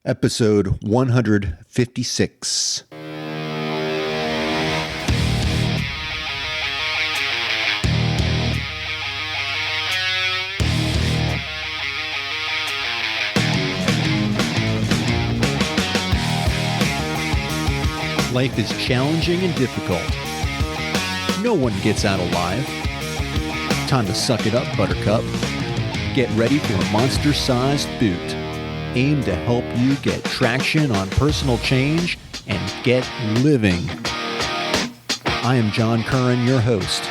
Episode 156. Life is challenging and difficult. No one gets out alive. Time to suck it up, Buttercup. Get ready for a monster-sized boot, aimed to help you get traction on personal change and get living. I am John Curran, your host.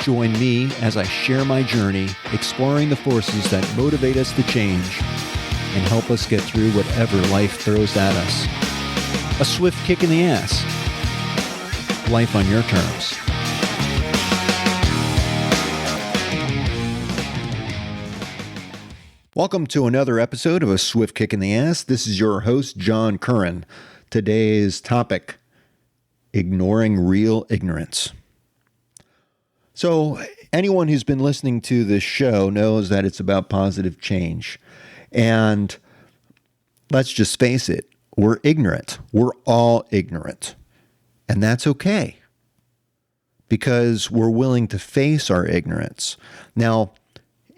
Join me as I share my journey, exploring the forces that motivate us to change and help us get through whatever life throws at us. A swift kick in the ass. Life on your terms. Welcome to another episode of A Swift Kick in the Ass. This is your host, John Curran. Today's topic, ignoring real ignorance. So, anyone who's been listening to this show knows that it's about positive change. And let's just face it, we're ignorant. We're all ignorant. And that's okay, because we're willing to face our ignorance. Now,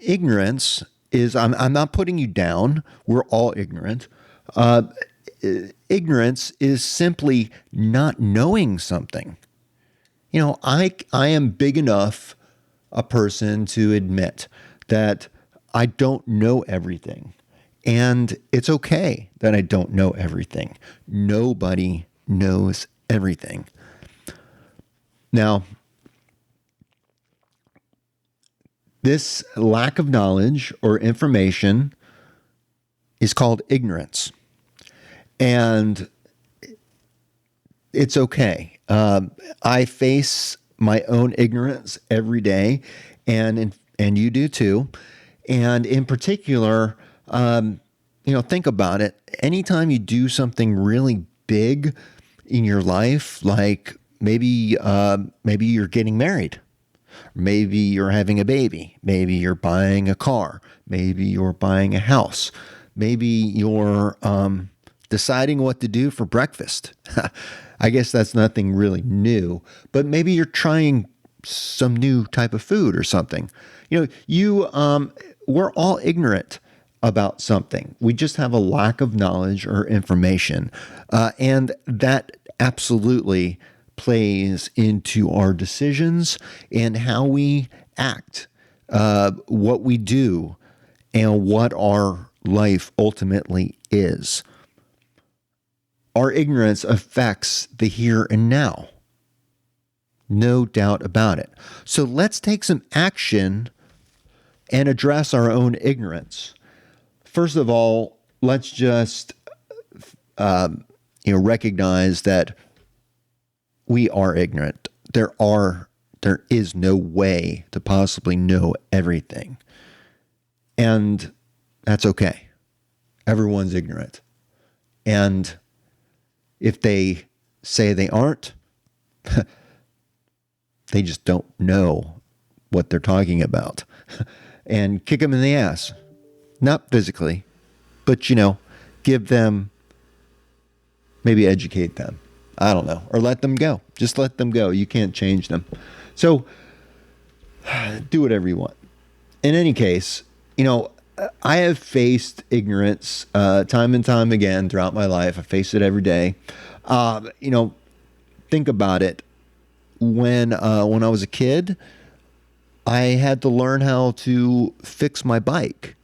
ignorance is, I'm not putting you down. We're all ignorant. Ignorance is simply not knowing something. You know, I am big enough a person to admit that I don't know everything. And it's okay that I don't know everything. Nobody knows everything. Now, this lack of knowledge or information is called ignorance. And it's okay. I face my own ignorance every day, and you do too. And in particular, think about it. Anytime you do something really big in your life, like maybe you're getting married. Maybe you're having a baby. Maybe you're buying a car. Maybe you're buying a house. Maybe you're deciding what to do for breakfast. I guess that's nothing really new. But maybe you're trying some new type of food or something. We're all ignorant about something. We just have a lack of knowledge or information. And that absolutely plays into our decisions and how we act, what we do, and what our life ultimately is. Our ignorance affects the here and now. No doubt about it. So let's take some action and address our own ignorance. First of all, let's just recognize that we are ignorant. There is no way to possibly know everything. And that's okay. Everyone's ignorant. And if they say they aren't, they just don't know what they're talking about. And kick them in the ass. Not physically, but, give them, maybe educate them. I don't know. Or let them go. Just let them go. You can't change them. So do whatever you want. In any case, I have faced ignorance time and time again throughout my life. I face it every day. Think about it. When I was a kid, I had to learn how to fix my bike.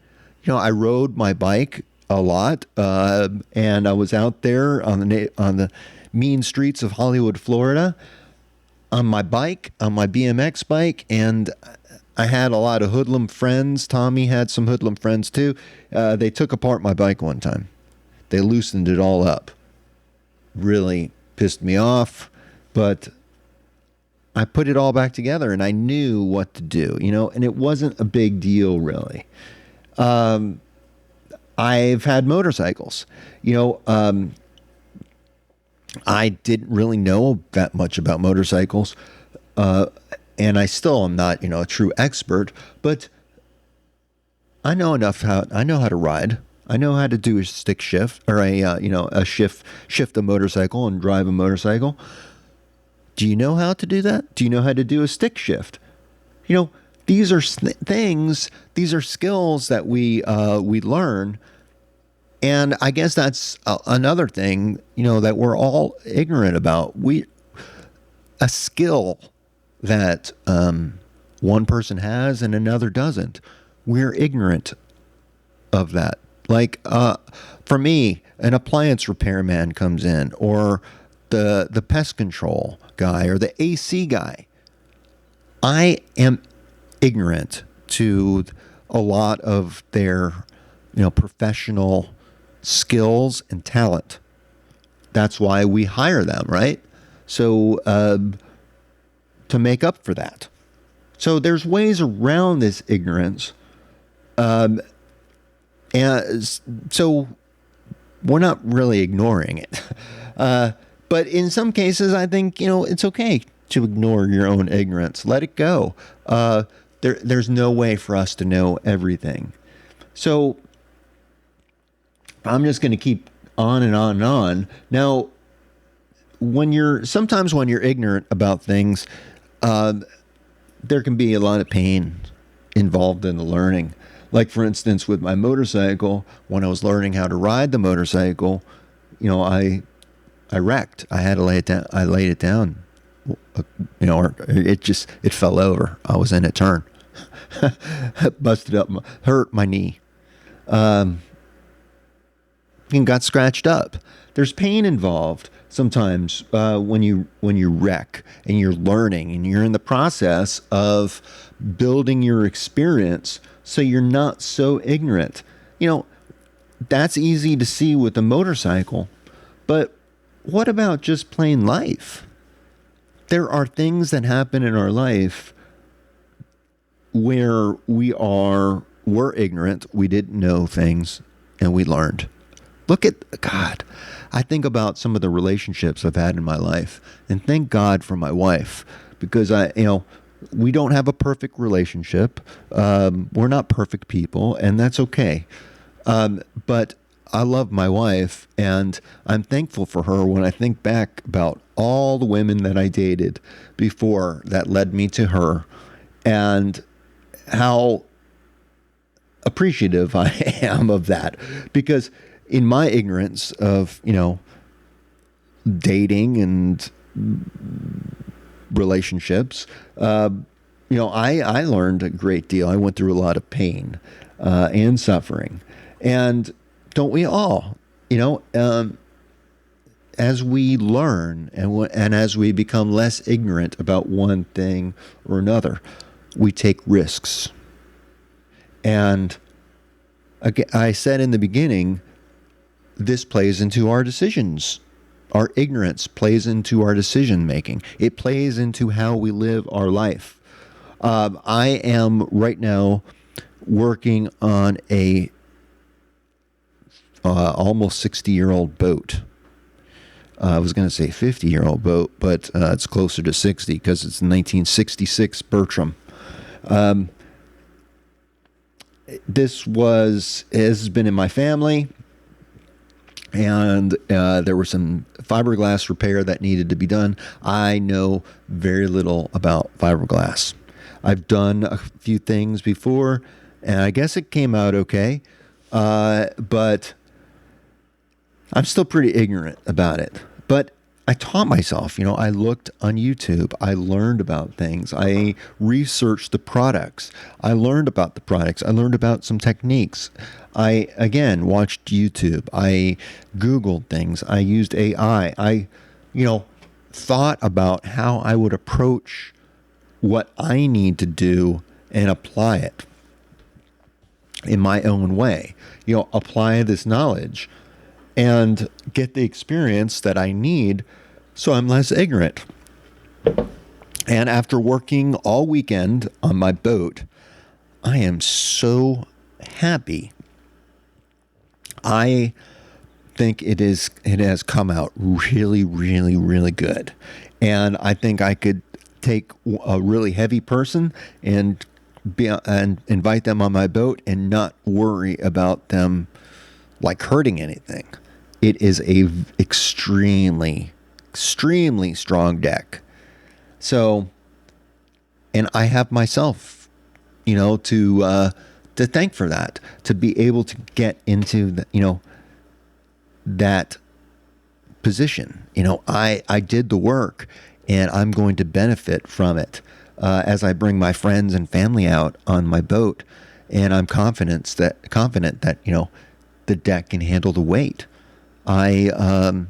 I rode my bike a lot, and I was out there on the mean streets of Hollywood, Florida, on my bike, on my BMX bike, and I had a lot of hoodlum friends. Tommy had some hoodlum friends too. They took apart my bike one time. They loosened it all up. Really pissed me off, but I put it all back together and I knew what to do, and it wasn't a big deal really. I've had motorcycles, I didn't really know that much about motorcycles, and I still am not, a true expert, but I know how to ride. I know how to do a stick shift or a shift a motorcycle and drive a motorcycle. Do you know how to do that? Do you know how to do a stick shift? You know, these are things, these are skills that we learn. And I guess that's another thing, that we're all ignorant about. A skill that one person has and another doesn't. We're ignorant of that. Like, for me, an appliance repairman comes in, or the pest control guy, or the AC guy. I am ignorant to a lot of their, professional skills and talent. That's why we hire them, right? So, to make up for that. So there's ways around this ignorance. And so we're not really ignoring it. But in some cases, I think, it's okay to ignore your own ignorance. Let it go. There's no way for us to know everything. So I'm just going to keep on and on and on. Now, sometimes when you're ignorant about things, there can be a lot of pain involved in the learning. Like, for instance, with my motorcycle, when I was learning how to ride the motorcycle, I wrecked. I had to lay it down. I laid it down, or it fell over. I was in a turn. Busted up, hurt my knee. And got scratched up. There's pain involved sometimes when you wreck and you're learning and you're in the process of building your experience, so you're not so ignorant. That's easy to see with a motorcycle, but what about just plain life? There are things that happen in our life where we're ignorant, we didn't know things, and we learned. Look at God. I think about some of the relationships I've had in my life, and thank God for my wife, because we don't have a perfect relationship. We're not perfect people, and that's okay. But I love my wife, and I'm thankful for her when I think back about all the women that I dated before that led me to her, and how appreciative I am of that. Because in my ignorance of, dating and relationships, I learned a great deal. I went through a lot of pain and suffering. And don't we all, as we learn and as we become less ignorant about one thing or another, we take risks. And again, I said in the beginning, this plays into our decisions. Our ignorance plays into our decision making. It plays into how we live our life. I am right now working on a almost 60-year-old boat. I was going to say 50-year-old boat, but it's closer to 60 because it's a 1966 Bertram. This has been in my family, and there was some fiberglass repair that needed to be done. I know very little about fiberglass. I've done a few things before, and I guess it came out okay, but I'm still pretty ignorant about it. But I taught myself, I looked on YouTube. I learned about things. I researched the products. I learned about the products. I learned about some techniques. I, again, watched YouTube. I Googled things. I used AI. I, thought about how I would approach what I need to do and apply it in my own way. Apply this knowledge and get the experience that I need so I'm less ignorant. And after working all weekend on my boat, I am so happy. I think it has come out really, really, really good. And I think I could take a really heavy person and invite them on my boat and not worry about them like hurting anything. It is a extremely, extremely strong deck. So, and I have myself, to thank for that, to be able to get into that position. I did the work, and I'm going to benefit from it as I bring my friends and family out on my boat, and I'm confident that the deck can handle the weight. I'm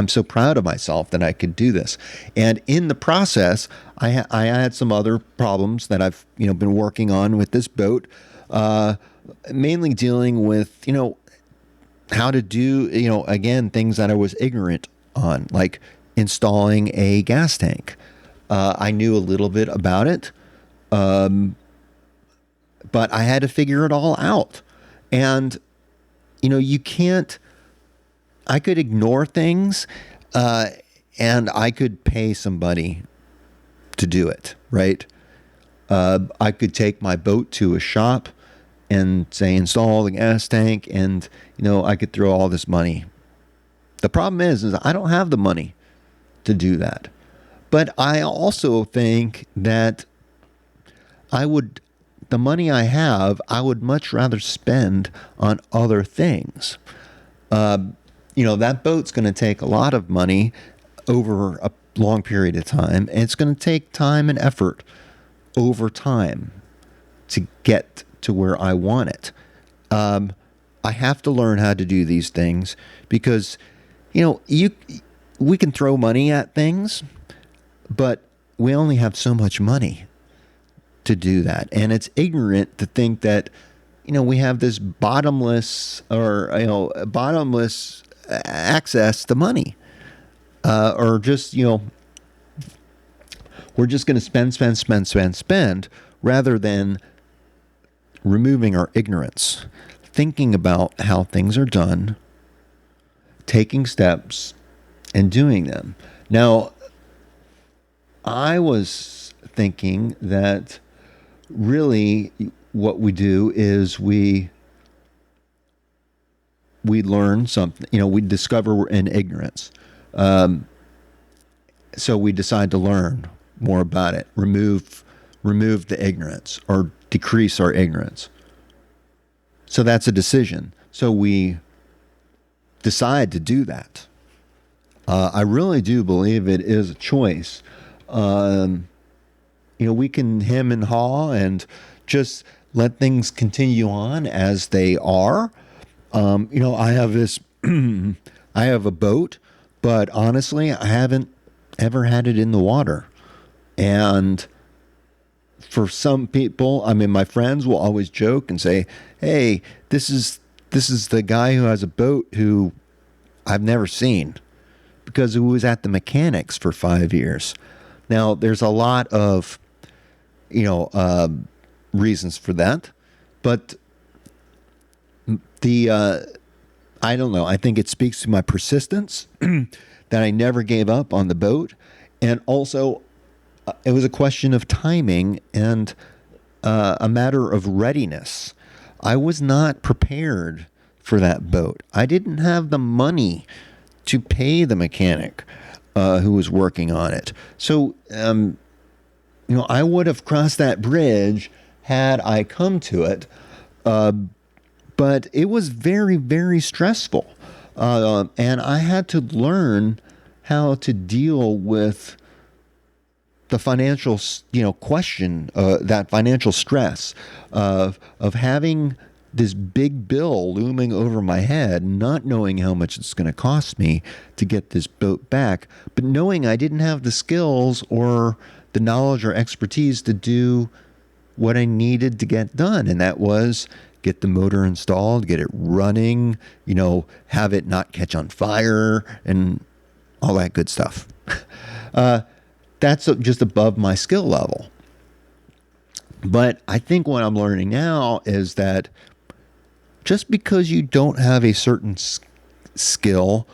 so proud of myself that I could do this. And in the process, I had some other problems that I've, been working on with this boat, mainly dealing with, how to do, again, things that I was ignorant on, like installing a gas tank. I knew a little bit about it, but I had to figure it all out. And, you can't, I could ignore things, and I could pay somebody to do it, right? I could take my boat to a shop and say, install the gas tank, and, I could throw all this money. The problem is I don't have the money to do that. But I also think that the money I have, I would much rather spend on other things. That boat's going to take a lot of money over a long period of time, and it's going to take time and effort over time to get to where I want it. I have to learn how to do these things because, we can throw money at things, but we only have so much money to do that. And it's ignorant to think that, we have this bottomless access to money, or just, we're just going to spend rather than removing our ignorance, thinking about how things are done, taking steps, and doing them. Now, I was thinking that really what we do is we learn something, we discover we're in ignorance. So we decide to learn more about it, remove the ignorance or decrease our ignorance. So that's a decision. So we decide to do that. I really do believe it is a choice. We can hem and haw and just let things continue on as they are. I have this, I have a boat, but honestly, I haven't ever had it in the water. And for some people, my friends will always joke and say, hey, this is the guy who has a boat who I've never seen because he was at the mechanics for 5 years. Now, there's a lot of, reasons for that, but I don't know. I think it speaks to my persistence that I never gave up on the boat. And also, it was a question of timing and a matter of readiness. I was not prepared for that boat. I didn't have the money to pay the mechanic who was working on it. So, I would have crossed that bridge had I come to it. But it was very, very stressful. And I had to learn how to deal with the financial, question, that financial stress of having this big bill looming over my head, not knowing how much it's going to cost me to get this boat back, but knowing I didn't have the skills or the knowledge or expertise to do what I needed to get done. And that was get the motor installed, get it running, have it not catch on fire and all that good stuff. That's just above my skill level. But I think what I'm learning now is that just because you don't have a certain skill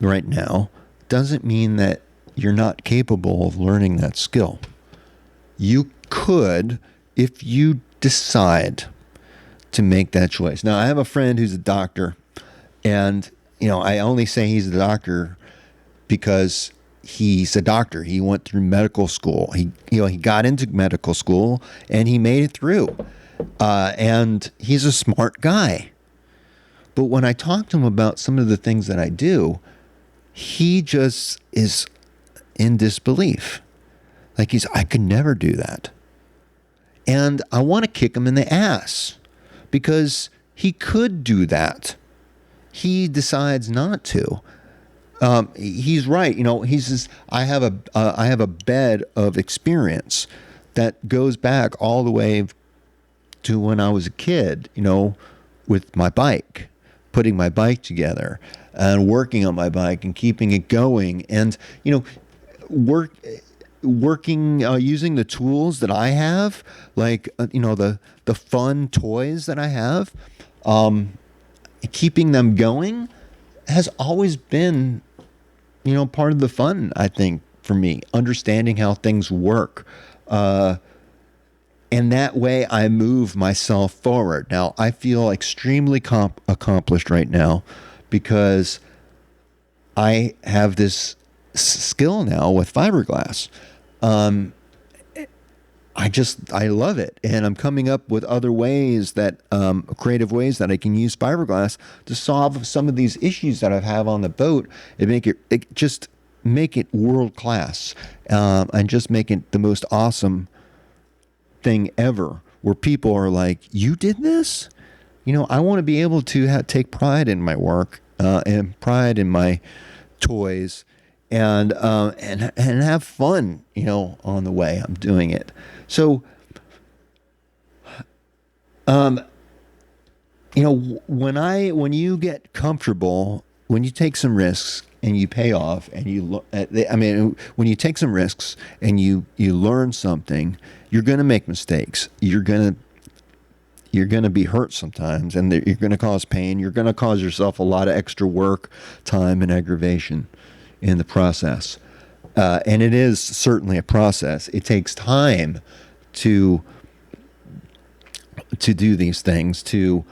right now doesn't mean that you're not capable of learning that skill. You could, if you decide to make that choice. Now, I have a friend who's a doctor, and I only say he's a doctor because he's a doctor. He went through medical school. He got into medical school and he made it through. And he's a smart guy. But when I talk to him about some of the things that I do, he just is in disbelief. Like I could never do that. And I want to kick him in the ass because he could do that. He decides not to. He's right. He says, I have a bed of experience that goes back all the way to when I was a kid, with my bike, putting my bike together and working on my bike and keeping it going. And, working, using the tools that I have, like, the fun toys that I have, keeping them going has always been, part of the fun, I think, for me, understanding how things work. And that way I move myself forward. Now, I feel extremely accomplished right now because I have this skill now with fiberglass. I love it. And I'm coming up with other ways that, creative ways that I can use fiberglass to solve some of these issues that I have on the boat and just make it world class, and just make it the most awesome thing ever, where people are like, you did this? I want to be able to take pride in my work, and pride in my toys, and have fun, on the way I'm doing it. So, when you get comfortable, when you take some risks and you pay off, and when you take some risks and you learn something, you're going to make mistakes. You're going to be hurt sometimes, and you're going to cause pain. You're going to cause yourself a lot of extra work, time, and aggravation in the process. And it is certainly a process. It takes time to do these things, to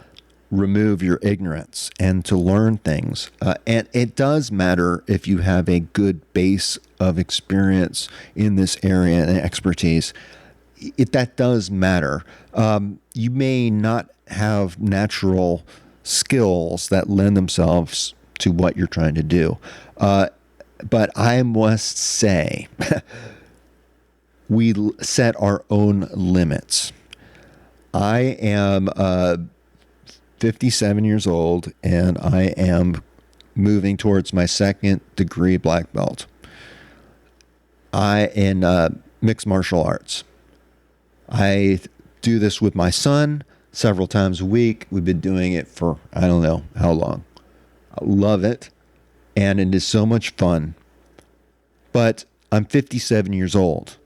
remove your ignorance and to learn things. And it does matter if you have a good base of experience in this area and expertise. That does matter. You may not have natural skills that lend themselves to what you're trying to do. But I must say, we set our own limits. I am 57 years old, and I am moving towards my second degree black belt. In mixed martial arts. I do this with my son several times a week. We've been doing it for I don't know how long. I love it, and it is so much fun. But I'm 57 years old.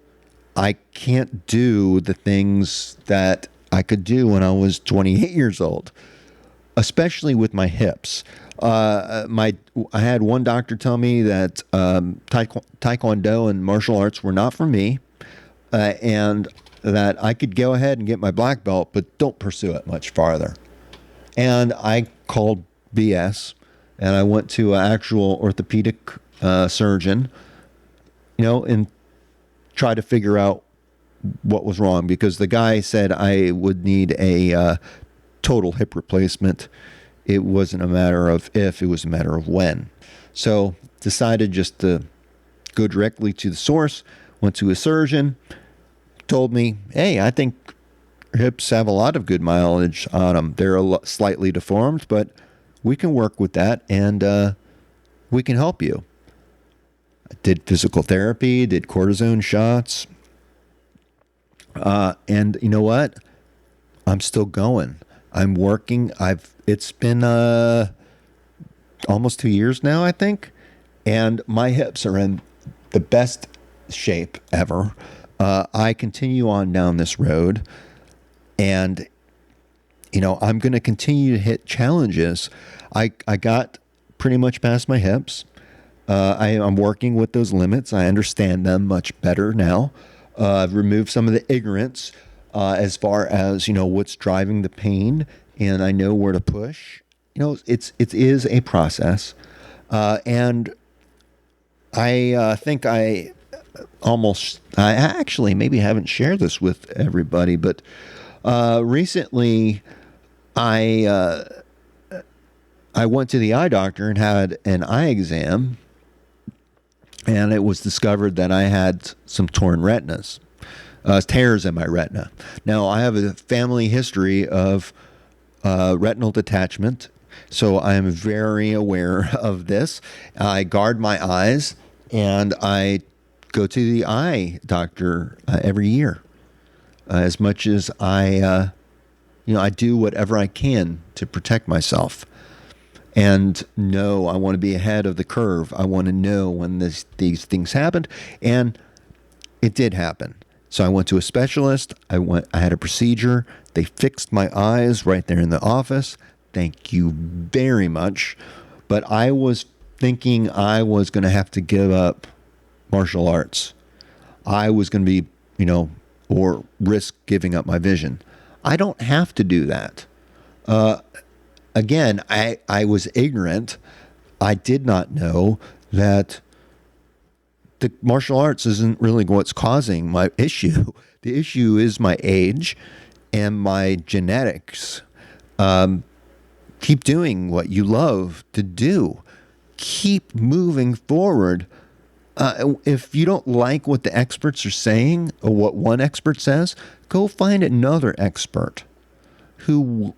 I can't do the things that I could do when I was 28 years old, especially with my hips. I had one doctor tell me that Taekwondo and martial arts were not for me, and that I could go ahead and get my black belt, but don't pursue it much farther. And I called BS, and I went to an actual orthopedic surgeon, and tried to figure out what was wrong, because the guy said I would need a total hip replacement. It wasn't a matter of if, it was a matter of when. So decided just to go directly to the source, went to a surgeon, told me, hey, I think hips have a lot of good mileage on them. They're slightly deformed, but we can work with that, and we can help you. I did physical therapy, did cortisone shots, and you know what? I'm still going. I'm working. It's been almost 2 years now, I think, and my hips are in the best shape ever. I continue on down this road, and I'm going to continue to hit challenges. I got pretty much past my hips. I'm working with those limits. I understand them much better now. I've removed some of the ignorance as far as what's driving the pain and I know where to push. It is a process, and I think I actually maybe haven't shared this with everybody, but recently I I went to the eye doctor and had an eye exam, and it was discovered that I had some torn retinas, tears in my retina. Now, I have a family history of retinal detachment, so I am very aware of this. I guard my eyes, and I go to the eye doctor every year. As much as I do whatever I can to protect myself. And no, I want to be ahead of the curve. I want to know when these things happened, and it did happen. So I went to a specialist. I had a procedure. They fixed my eyes right there in the office. Thank you very much. But I was thinking I was going to have to give up martial arts. I was going to be, or risk giving up my vision. I don't have to do that. Again, I was ignorant. I did not know that the martial arts isn't really what's causing my issue. The issue is my age and my genetics. Keep doing what you love to do. Keep moving forward. If you don't like what the experts are saying or what one expert says, go find another expert who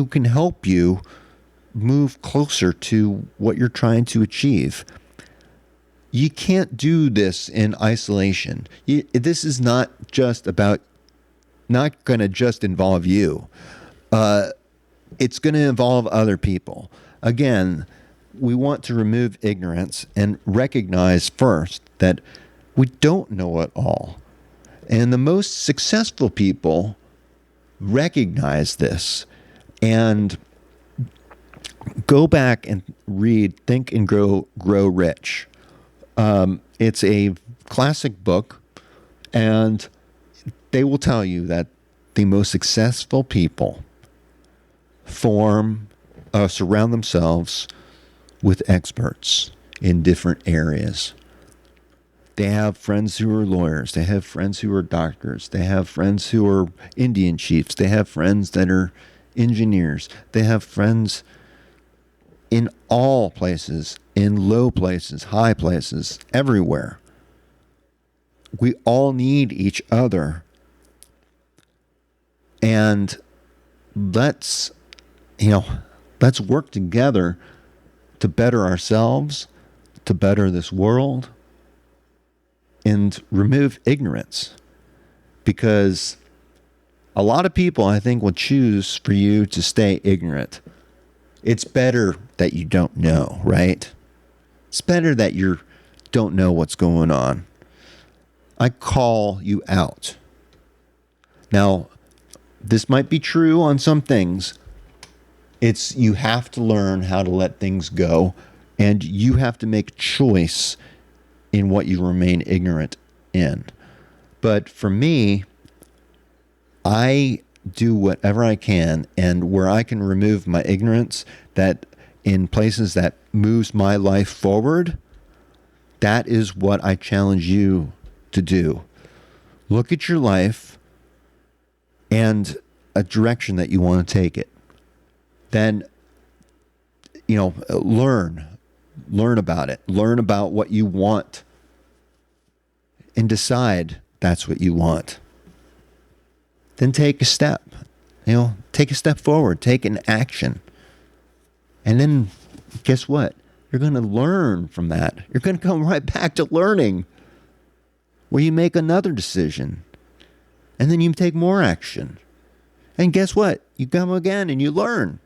can help you move closer to what you're trying to achieve. You can't do this in isolation. This is not going to just involve you. It's going to involve other people. Again, we want to remove ignorance and recognize first that we don't know it all. And the most successful people recognize this. And go back and read Think and Grow Rich. It's a classic book, and they will tell you that the most successful people surround themselves with experts in different areas. They have friends who are lawyers. They have friends who are doctors. They have friends who are Indian chiefs. They have friends that are engineers. They have friends in all places, in low places, high places, everywhere. We all need each other. And let's work together to better ourselves, to better this world, and remove ignorance. Because a lot of people, I think, will choose for you to stay ignorant. It's better that you don't know, right? It's better that you don't know what's going on. I call you out. Now, this might be true on some things. You have to learn how to let things go, and you have to make a choice in what you remain ignorant in. But for me, I do whatever I can, and where I can remove my ignorance, that in places that moves my life forward, that is what I challenge you to do. Look at your life and a direction that you want to take it. Then, learn about it. Learn about what you want and decide that's what you want. Then take a step. Take a step forward. Take an action. And then guess what? You're going to learn from that. You're going to come right back to learning, where you make another decision. And then you take more action. And guess what? You come again and you learn.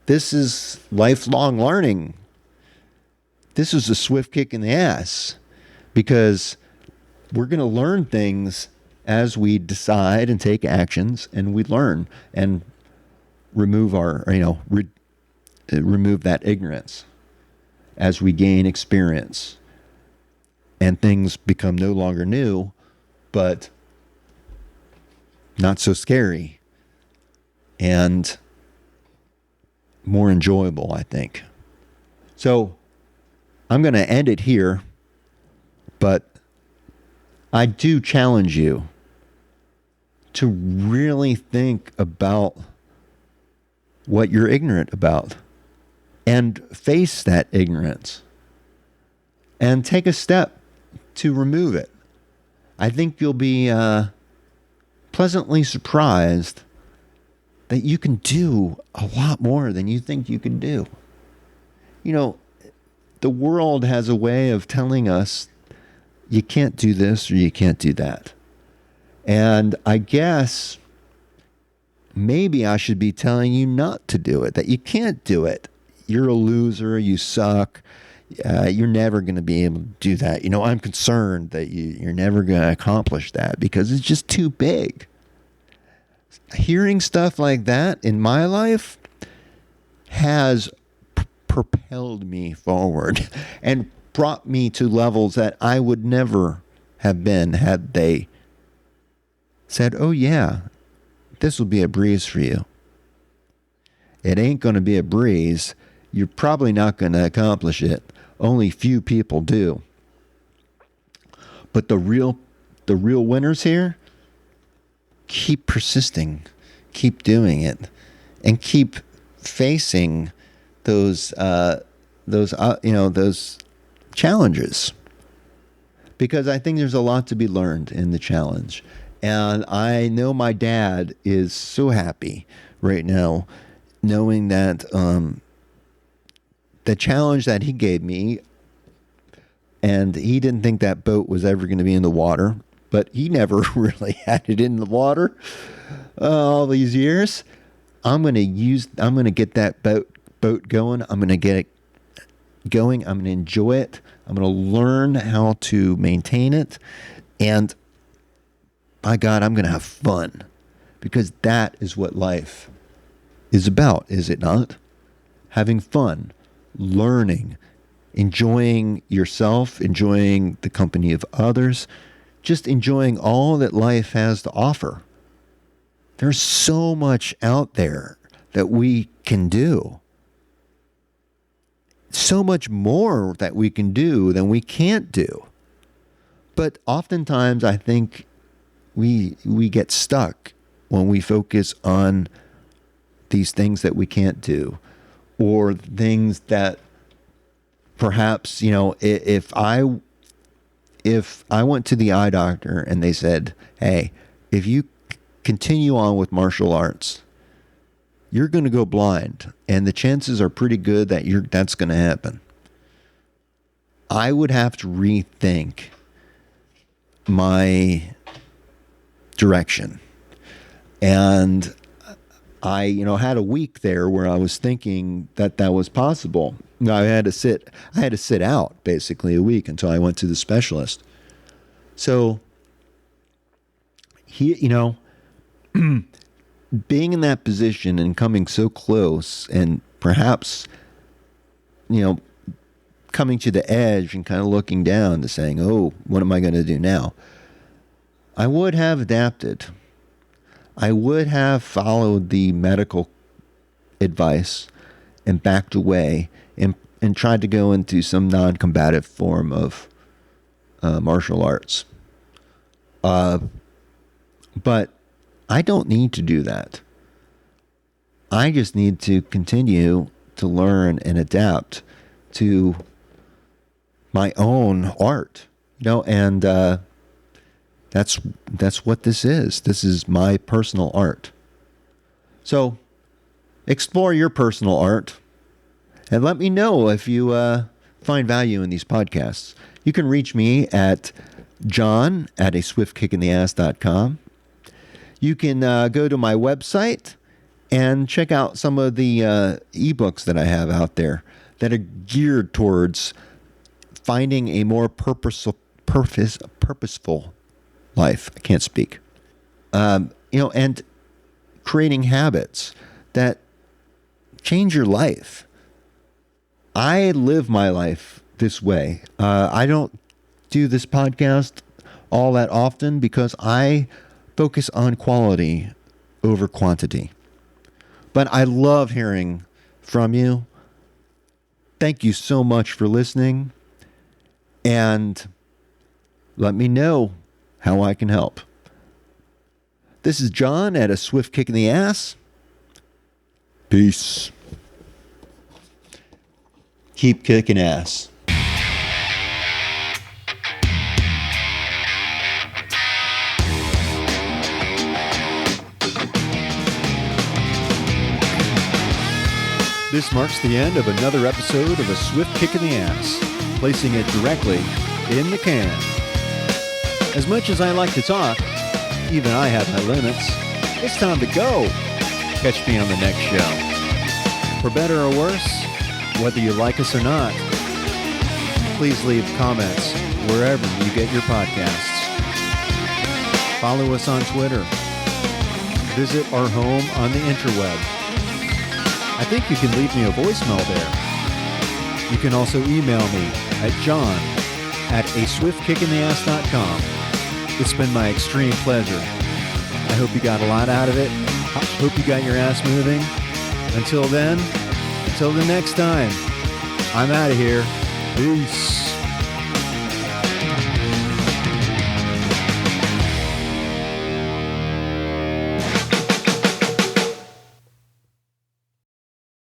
This is lifelong learning. This is a swift kick in the ass, because we're going to learn things as we decide and take actions, and we learn and remove remove that ignorance as we gain experience, and things become no longer new, but not so scary. and more enjoyable, I think. So I'm going to end it here, but I do challenge you to really think about what you're ignorant about and face that ignorance and take a step to remove it. I think you'll be pleasantly surprised that you can do a lot more than you think you can do. You know, the world has a way of telling us you can't do this or you can't do that. And I guess maybe I should be telling you not to do it, that you can't do it. You're a loser, you suck, you're never going to be able to do that. You know, I'm concerned that you're never going to accomplish that because it's just too big. Hearing stuff like that in my life has propelled me forward and brought me to levels that I would never have been had they said, oh yeah, this will be a breeze for you. It ain't going to be a breeze. You're probably not going to accomplish it. Only few people do. But the real winners here, keep persisting, keep doing it, and keep facing those challenges. Because I think there's a lot to be learned in the challenge. And I know my dad is so happy right now knowing that the challenge that he gave me, and he didn't think that boat was ever going to be in the water, but he never really had it in the water all these years. I'm going to get that boat going. I'm going to get it going. I'm going to enjoy it. I'm going to learn how to maintain it. And by God, I'm going to have fun, because that is what life is about, is it not? Having fun, learning, enjoying yourself, enjoying the company of others, just enjoying all that life has to offer. There's so much out there that we can do. So much more that we can do than we can't do. But oftentimes I think we get stuck when we focus on these things that we can't do, or things that perhaps, if I went to the eye doctor and they said, hey, if you continue on with martial arts, you're going to go blind, and the chances are pretty good that that's going to happen. I would have to rethink my direction. And I, had a week there where I was thinking that was possible. I had to sit out basically a week until I went to the specialist. So being in that position and coming so close, and perhaps, coming to the edge and kind of looking down to saying, oh, what am I going to do now? I would have adapted. I would have followed the medical advice and backed away and tried to go into some non-combative form of martial arts. But I don't need to do that. I just need to continue to learn and adapt to my own art, and that's what this is. This is my personal art. So explore your personal art and let me know if you find value in these podcasts. You can reach me at john@aswiftkickintheass.com. You can go to my website and check out some of the ebooks that I have out there that are geared towards finding a more purposeful life. I can't speak. And creating habits that change your life. I live my life this way. I don't do this podcast all that often because I focus on quality over quantity. But I love hearing from you. Thank you so much for listening. And let me know how I can help. This is John at A Swift Kick in the Ass. Peace. Keep kicking ass. This marks the end of another episode of A Swift Kick in the Ass, placing it directly in the can. As much as I like to talk, even I have my limits. It's time to go. Catch me on the next show. For better or worse, whether you like us or not, please leave comments wherever you get your podcasts. Follow us on Twitter. Visit our home on the interweb. I think you can leave me a voicemail there. You can also email me at john@aswiftkickintheass.com. It's been my extreme pleasure. I hope you got a lot out of it. I hope you got your ass moving. Until then, until the next time, I'm out of here. Peace.